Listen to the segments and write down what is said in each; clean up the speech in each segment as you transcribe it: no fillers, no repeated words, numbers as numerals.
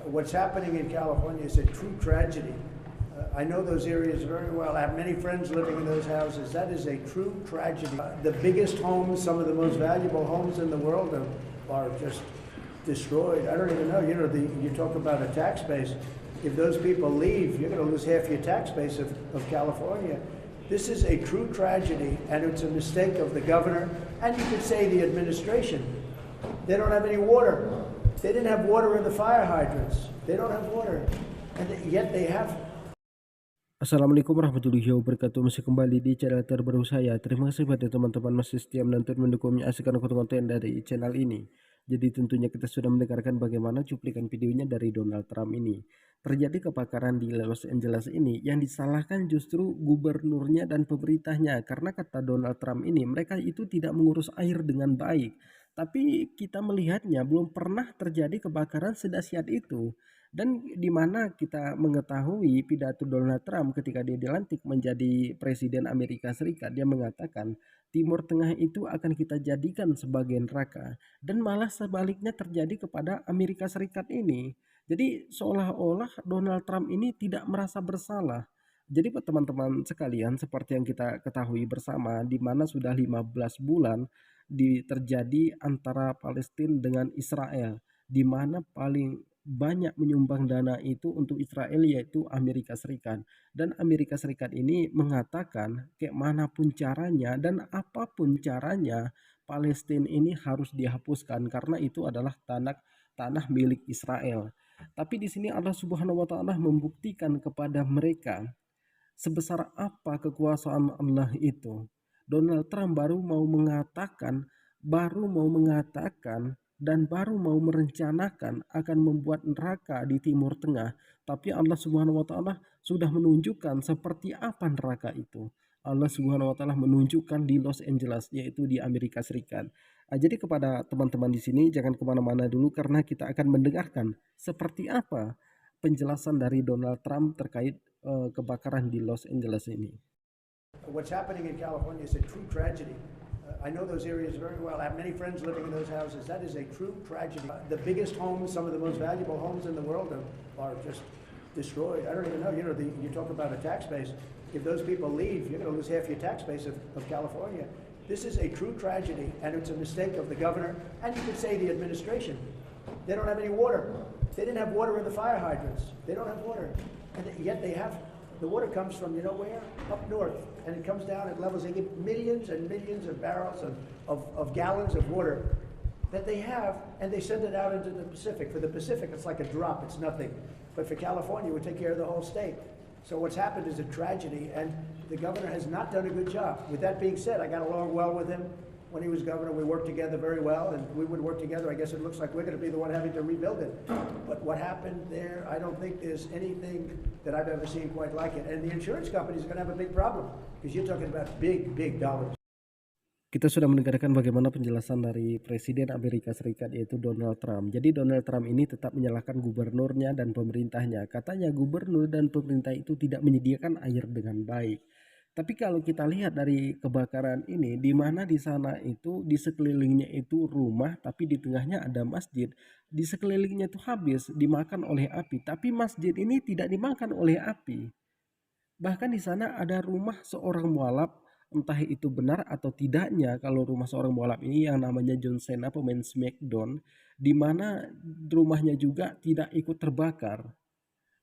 What's happening in California is a true tragedy. I know those areas very well. I have many friends living in those houses. That is a true tragedy. The biggest homes, some of the most valuable homes in the world are just destroyed. I don't even know. You talk about a tax base. If those people leave, you're going to lose half your tax base of California. This is a true tragedy, and it's a mistake of the governor, and you could say the administration. They don't have any water. They didn't have water in the fire hydrants. They don't have water, and yet they have. Assalamualaikum warahmatullahi wabarakatuh. Masih kembali di channel terbaru saya. Terima kasih pada teman-teman masih setia menonton mendukung menyaksikan konten dari channel ini. Jadi tentunya kita sudah mendengarkan bagaimana cuplikan videonya dari Donald Trump ini. Terjadi kebakaran di Los Angeles ini yang disalahkan justru gubernurnya dan pemerintahnya. Karena kata Donald Trump ini mereka itu tidak mengurus air dengan baik. Tapi kita melihatnya belum pernah terjadi kebakaran sedahsyat itu. Dan di mana kita mengetahui pidato Donald Trump ketika dia dilantik menjadi presiden Amerika Serikat, dia mengatakan Timur Tengah itu akan kita jadikan sebagai neraka, dan malah sebaliknya terjadi kepada Amerika Serikat ini. Jadi seolah-olah Donald Trump ini tidak merasa bersalah. Jadi teman-teman sekalian, seperti yang kita ketahui bersama, di mana sudah 15 bulan terjadi antara Palestina dengan Israel, di mana paling banyak menyumbang dana itu untuk Israel yaitu Amerika Serikat. Dan Amerika Serikat ini mengatakan kayak manapun caranya dan apapun caranya Palestina ini harus dihapuskan karena itu adalah tanah milik Israel. Tapi di sini Allah Subhanahu wa taala membuktikan kepada mereka sebesar apa kekuasaan Allah itu. Donald Trump baru mau mengatakan dan baru mau merencanakan akan membuat neraka di Timur Tengah, tapi Allah Subhanahu wa taala sudah menunjukkan seperti apa neraka itu. Allah Subhanahu wa taala menunjukkan di Los Angeles, yaitu di Amerika Serikat. Jadi kepada teman-teman di sini jangan kemana-mana dulu karena kita akan mendengarkan seperti apa penjelasan dari Donald Trump terkait kebakaran di Los Angeles ini. What's happening in California is a true tragedy. I know those areas very well. I have many friends living in those houses. That is a true tragedy. The biggest homes, some of the most valuable homes in the world are just destroyed. I don't even know. You talk about a tax base. If those people leave, you're going to lose half your tax base of California. This is a true tragedy, and it's a mistake of the governor, and you could say the administration. They don't have any water. They didn't have water in the fire hydrants. They don't have water, and yet they have. The water comes from, you know where? Up north. And it comes down at levels, they get millions and millions of barrels of gallons of water that they have, and they send it out into the Pacific. For the Pacific, it's like a drop, it's nothing. But for California, it would take care of the whole state. So what's happened is a tragedy, and the governor has not done a good job. With that being said, I got along well with him. When he was governor, we worked together very well, and we would work together. I guess it looks like we're going to be the one having to rebuild it. But what happened there, I don't think there's anything that I've ever seen quite like it. And the insurance companies are going to have a big problem, because you're talking about big, big dollars. Kita sudah mendengarkan bagaimana penjelasan dari Presiden Amerika Serikat yaitu Donald Trump. Jadi Donald Trump ini tetap menyalahkan gubernurnya dan pemerintahnya. Katanya gubernur dan pemerintah itu tidak menyediakan air dengan baik. Tapi kalau kita lihat dari kebakaran ini, di mana di sana itu di sekelilingnya itu rumah, tapi di tengahnya ada masjid. Di sekelilingnya itu habis dimakan oleh api, tapi masjid ini tidak dimakan oleh api. Bahkan di sana ada rumah seorang mualaf, entah itu benar atau tidaknya kalau rumah seorang mualaf ini yang namanya John Cena, pemain SmackDown, di mana rumahnya juga tidak ikut terbakar.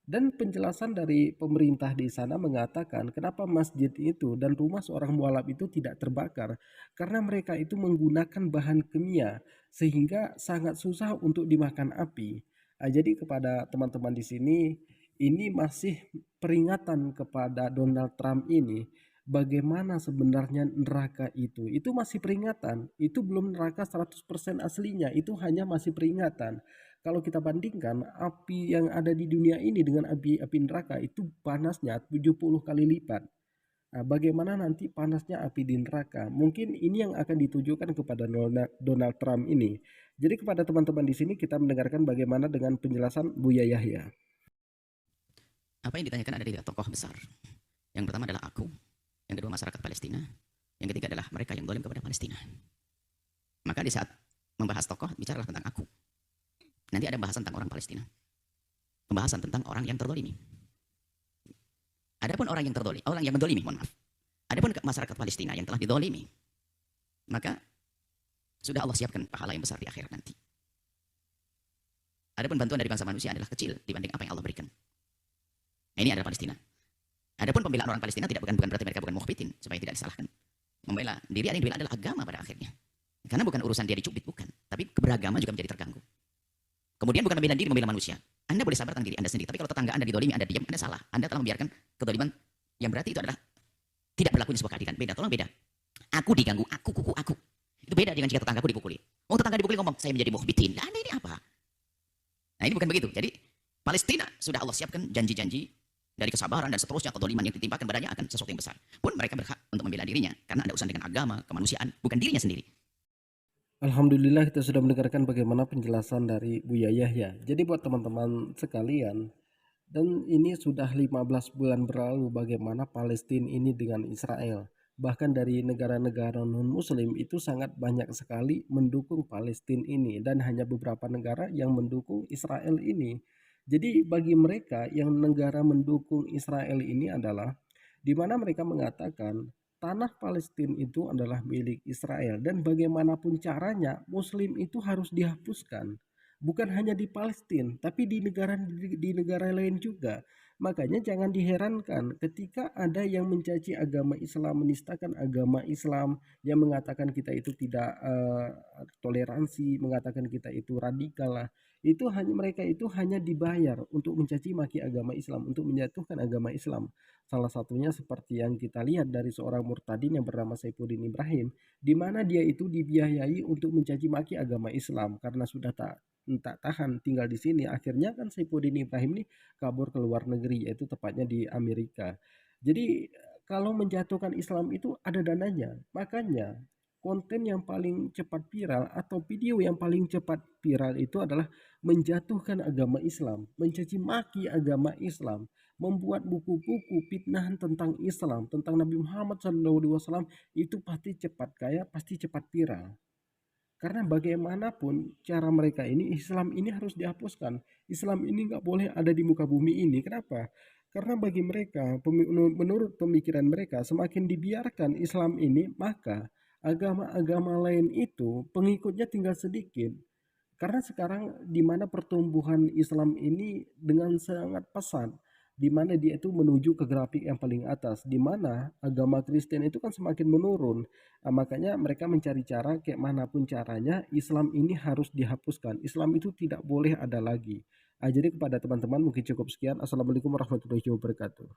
Dan penjelasan dari pemerintah di sana mengatakan kenapa masjid itu dan rumah seorang mualaf itu tidak terbakar. Karena mereka itu menggunakan bahan kimia sehingga sangat susah untuk dimakan api. Jadi kepada teman-teman di sini, ini masih peringatan kepada Donald Trump ini. Bagaimana sebenarnya neraka itu? Itu masih peringatan. Itu belum neraka 100% aslinya. Itu hanya masih peringatan. Kalau kita bandingkan api yang ada di dunia ini dengan api neraka itu panasnya 70 kali lipat. Nah, bagaimana nanti panasnya api di neraka? Mungkin ini yang akan ditujukan kepada Donald Trump ini. Jadi kepada teman-teman di sini kita mendengarkan bagaimana dengan penjelasan Buya Yahya. Apa yang ditanyakan ada tiga tokoh besar. Yang pertama adalah aku, yang kedua masyarakat Palestina, yang ketiga adalah mereka yang zalim kepada Palestina. Maka di saat membahas tokoh, bicaralah tentang aku. Nanti ada bahasan tentang orang Palestina. pembahasan tentang orang yang terdolimi. Adapun orang yang mendolimi, mohon maaf. Adapun masyarakat Palestina yang telah didolimi, maka sudah Allah siapkan pahala yang besar di akhirat nanti. Adapun bantuan dari bangsa manusia adalah kecil dibanding apa yang Allah berikan. Nah, ini adalah Palestina. Adapun pembelaan orang Palestina bukan berarti mereka bukan mukhbitin, supaya tidak disalahkan. Membela diri yang dibela adalah agama pada akhirnya. Karena bukan urusan dia dicubit, bukan. Tapi keberagaman juga menjadi terganggu. Kemudian bukan membela diri, membela manusia. Anda boleh sabar tentang diri Anda sendiri. Tapi kalau tetangga Anda didolimi, Anda diam, Anda salah. Anda telah membiarkan kedoliman yang berarti itu adalah tidak berlakunya sebuah keadilan. Beda, tolong beda. Aku diganggu, aku. Itu beda dengan jika tetanggaku dipukuli. Oh, tetangga dipukuli ngomong, saya menjadi mukhbitin. Anda ini apa? Nah, ini bukan begitu. Jadi, Palestina sudah Allah siapkan janji-janji dari kesabaran dan seterusnya, kedoliman yang ditimpakan padanya akan sesuatu yang besar. Pun mereka berhak untuk membela dirinya. Karena ada urusan dengan agama, kemanusiaan, bukan dirinya sendiri. Alhamdulillah kita sudah mendengarkan bagaimana penjelasan dari Buya Yahya. Jadi buat teman-teman sekalian, dan ini sudah 15 bulan berlalu bagaimana Palestina ini dengan Israel. Bahkan dari negara-negara non-muslim itu sangat banyak sekali mendukung Palestina ini, dan hanya beberapa negara yang mendukung Israel ini. Jadi bagi mereka yang negara mendukung Israel ini adalah di mana mereka mengatakan tanah Palestina itu adalah milik Israel, dan bagaimanapun caranya Muslim itu harus dihapuskan. Bukan hanya di Palestina, tapi di negara lain juga. Makanya jangan diherankan ketika ada yang mencaci agama Islam, menistakan agama Islam, yang mengatakan kita itu tidak toleransi, mengatakan kita itu radikal lah. Itu hanya mereka itu hanya dibayar untuk mencaci maki agama Islam, untuk menjatuhkan agama Islam. Salah satunya seperti yang kita lihat dari seorang murtadin yang bernama Saifuddin Ibrahim, di mana dia itu dibiayai untuk mencaci maki agama Islam karena sudah tak tahan tinggal di sini. Akhirnya kan Saifuddin Ibrahim ini kabur ke luar negeri, yaitu tepatnya di Amerika. Jadi kalau menjatuhkan Islam itu ada dananya. Makanya konten yang paling cepat viral atau video yang paling cepat viral itu adalah menjatuhkan agama Islam, mencaci maki agama Islam, membuat buku-buku fitnahan tentang Islam, tentang Nabi Muhammad SAW, itu pasti cepat kaya, pasti cepat viral. Karena bagaimanapun cara mereka ini, Islam ini harus dihapuskan. Islam ini nggak boleh ada di muka bumi ini. Kenapa? Karena bagi mereka, menurut pemikiran mereka, semakin dibiarkan Islam ini, maka agama-agama lain itu pengikutnya tinggal sedikit. Karena sekarang di mana pertumbuhan Islam ini dengan sangat pesat, di mana dia itu menuju ke grafik yang paling atas, di mana agama Kristen itu kan semakin menurun. Makanya mereka mencari cara kayak manapun caranya Islam ini harus dihapuskan. Islam itu tidak boleh ada lagi. Jadi kepada teman-teman mungkin cukup sekian. Assalamualaikum warahmatullahi wabarakatuh.